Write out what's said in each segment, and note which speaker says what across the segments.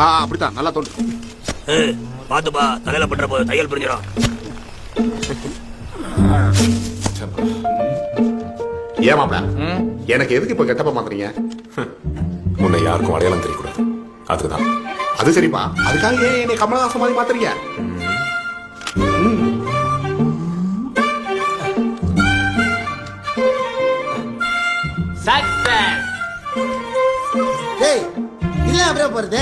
Speaker 1: அப்படித்தான் நல்லா தோன்று.
Speaker 2: பாத்துப்பா, தலையில பண்ற போது தையல் புரிஞ்சிடும்.
Speaker 1: ஏமாப்ல எனக்கு எதுக்கு இப்ப கெட்டப்ப மாத்துறீங்க?
Speaker 3: முன்ன யாருக்கும் அடையாளம் தெரியக்கூடாது, அதுக்குதான்.
Speaker 1: அது சரிப்பா, அதுக்காக ஏன் என்னை கமலஹாசன் மாதிரி மாத்துறீங்க?
Speaker 4: டேய் இல்ல அப்படியே போறது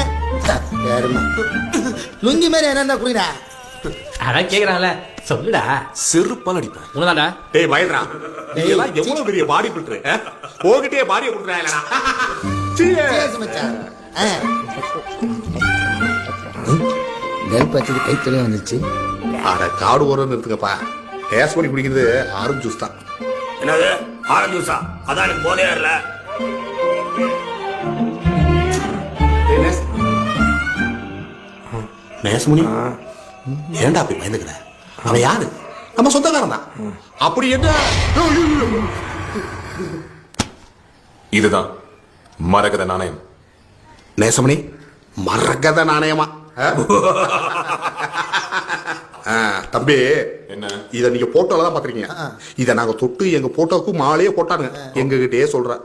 Speaker 4: லுங்கி மாதிரி என்ன குடிடா.
Speaker 5: அதான் கேக்குறாங்கல்ல, சொல்லுடா.
Speaker 3: செருப்பால் அடிப்பேன்.
Speaker 5: உனதாடா?
Speaker 1: டேய் மயில்ரா, நீ எல்லாம் எவ்வளவு பெரிய பாடி பில்டர். போகிட்டே பாடியை கொடுக்குறாங்களா?
Speaker 4: நெல் பச்சது கை தெளிவா வந்துச்சு.
Speaker 1: அட காடு ஓரம் நிறுத்துங்கப்பா. டேஸ்ட் பண்ணி குடிக்கிறது ஆரஞ்சு ஜூஸ் தான்.
Speaker 2: என்னது ஆரஞ்சு ஜூஸா? அதான் எனக்கு போதையா இல்ல.
Speaker 1: நேசமுனி, ஏன்டா அப்படி பயந்துக்கிற? அவன் யாரு? நம்ம சொந்தக்காரன் தான். அப்படி என்ன?
Speaker 3: இதுதான் மரகத நாணயம்.
Speaker 1: நேசமணி, மரகத நாணயமா? தம்பி,
Speaker 3: என்ன
Speaker 1: இத நீங்க போட்டோல தான் பாத்திருக்கீங்க. இத நாங்க தொட்டு எங்க போட்டோக்கு மாலையே போட்டாங்க. எங்க கிட்டே சொல்ற.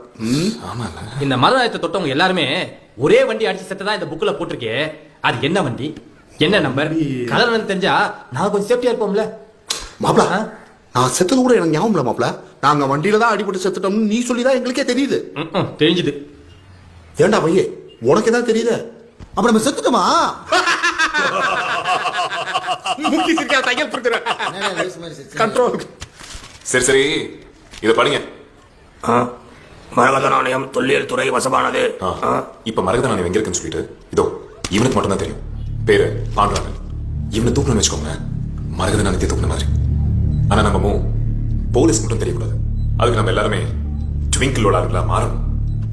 Speaker 5: இந்த மரகதத்தை தொட்டவங்க எல்லாருமே ஒரே வண்டி அடிச்சு செத்ததான் இந்த புக்ல போட்டிருக்கே. அது என்ன வண்டி, என்ன நம்பர், கலர் தெரிஞ்சா நான் கொஞ்சம் சேஃப்டியா இருப்போம்ல.
Speaker 1: மாப்ள, நான் செத்தது கூட எனக்கு ஞாபகம் இல்ல மாப்ள. நாங்க வண்டியில தான் அடிபட்டு செத்துட்டோம்னு நீ சொல்லிதான் எங்களுக்கே தெரியுது.
Speaker 5: தெரிஞ்சுது.
Speaker 1: ஏண்டா பையே, உனக்கு ஏதாவது தெரியுது?
Speaker 4: அப்ப நம்ம செத்துட்டோமா?
Speaker 1: கண்ட்ரோல்.
Speaker 3: சரி சரி, இத படிங்க.
Speaker 2: மரகத நாணயம் தொல்லியல் துறை வசமானது.
Speaker 3: இப்ப மரகத நாணயம் எங்க இருக்குன்னு சொல்லிட்டு இதோ இவனுக்கு மட்டும் தான் தெரியும். பேரு பாண்டுராங்கன். இவனை தூக்கணும்னு வச்சுக்கோங்க, மரகத நாணயத்தை தூக்குன மாதிரி. ஆனா நம்ம போலீஸ் மட்டும் தெரியக்கூடாது. அதுக்கு நம்ம எல்லாருமே ட்விங்கிளோட இருக்கலாம் மாறணும்.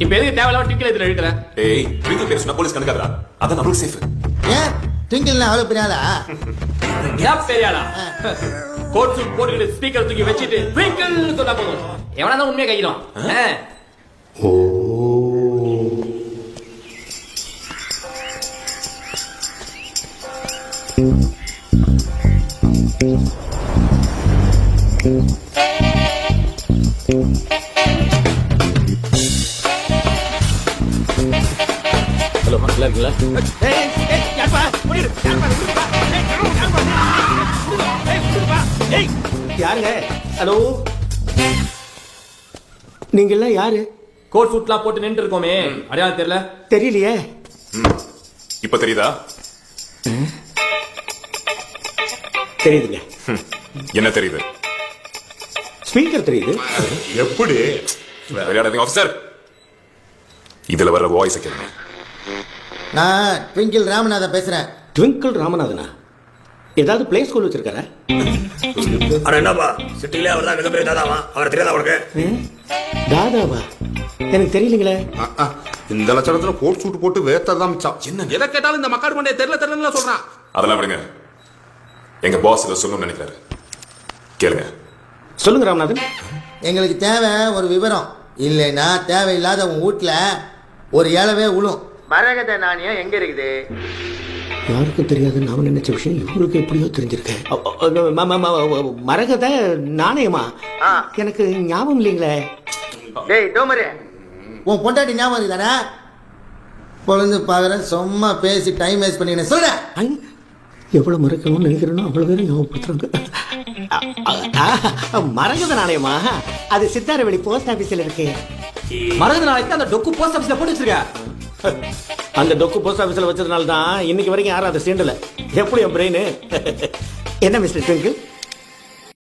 Speaker 5: இப்ப எதுக்கு தேவையில்லாம ட்விங்கிள் இதுல இருக்கிற?
Speaker 3: ஏய், ட்விங்கிள் பேர் சொன்னா போலீஸ் கண்டுக்காதடா. அதான் நம்மளுக்கு சேஃப்.
Speaker 4: ஏன் ட்விங்கிள்னா அவ்வளவு பெரிய ஆளா?
Speaker 5: ஏன் பெரியாளா? கோட் சூட் போட்டுக்கிட்டு ஸ்பீக்கர் தூக்கி வச்சிட்டு ட்விங்கிள்னு சொன்னா போதும், எவனா தான் உண்மையை கையிடும்.
Speaker 1: ஓ,
Speaker 5: ஹலோ, நல்லா இருக்கீங்களா?
Speaker 6: யாருங்க? ஹலோ, நீங்க எல்லாம் யாரு?
Speaker 5: கோட் சூட்லாம் போட்டு நின்று இருக்கோமே, அடையாளம் தெரியல?
Speaker 6: தெரியலையே.
Speaker 3: இப்ப தெரியுதா?
Speaker 6: தெரியுதுங்க.
Speaker 3: என்ன தெரியுது?
Speaker 6: ஸ்பீக்கர் தெரியுது.
Speaker 1: எப்படி
Speaker 3: விளையாடாதீங்க ஆபீசர். இதுல வர வாய்ஸ் கேளுங்க.
Speaker 4: நான் ட்விங்கிள் ராமநாதன் பேசுறேன்.
Speaker 6: ட்விங்கிள் ராமநாதனா? ஏதாவது பிளே ஸ்கூல் வச்சிருக்காரா?
Speaker 2: அட என்னப்பா, சிட்டிலே அவர் தான் மிகப்பெரிய தாதாவா? அவர் தெரியாதா உனக்கு?
Speaker 6: தாதாவா? எனக்கு தெரியலீங்களே.
Speaker 1: இந்த லட்சணத்துல கோட் சூட் போட்டு வேர்த்ததான் மிச்சம். என்ன எதை கேட்டாலும் இந்த மக்காடு மண்டைய தெரியல சொல்றான்.
Speaker 3: அதெல்லாம் விடுங்க. எங்க பாஸ் இதை சொல்லணும்னு நினைக்கிறாரு, கேளுங்க.
Speaker 6: சொல்லுங்க ராமநாதன்.
Speaker 4: எங்களுக்கு தேவை ஒரு விவரம். இல்லைன்னா தேவையில்லாத உன் வீட்டுல ஒரு இலவே உளும். மரகத நாணயம் எங்க இருக்குது?
Speaker 6: யாருக்கும் தெரியாது நான் நினைச்ச விஷயம் இவங்களுக்கு எப்படியோ தெரிஞ்சிருக்கேன். மரகத நாணயமா? எனக்கு ஞாபகம் இல்லைங்களே.
Speaker 4: டேய் டோமரே, உன் பொண்டாட்டி ஞாபகம் இருக்குதானே? பொழுது பாக்குறேன், சும்மா பேசி டைம் வேஸ்ட் பண்ணி சொல்ற.
Speaker 6: எவ்வளவு மறக்கணும்னு நினைக்கிறேனோ அவ்வளவு பேரும் ஞாபகப்படுத்துறாங்க. மரகத நாணயமா? அது சித்தாரவெளி போஸ்ட் ஆபீஸ்ல இருக்கு.
Speaker 5: மரகத நாணயத்தை அந்த டொக்கு போஸ்ட் ஆபீஸ்ல போட்டு வச்சிருக்க.
Speaker 6: அந்த டொக்கு போஸ்ட் ஆபீஸ்ல வச்சதுனால தான் இன்னைக்கு வரைக்கும் யாரும் அதை சீண்டல. எப்படி என் பிரெயின்? என்ன மிஸ்டர் ட்விங்கிள்,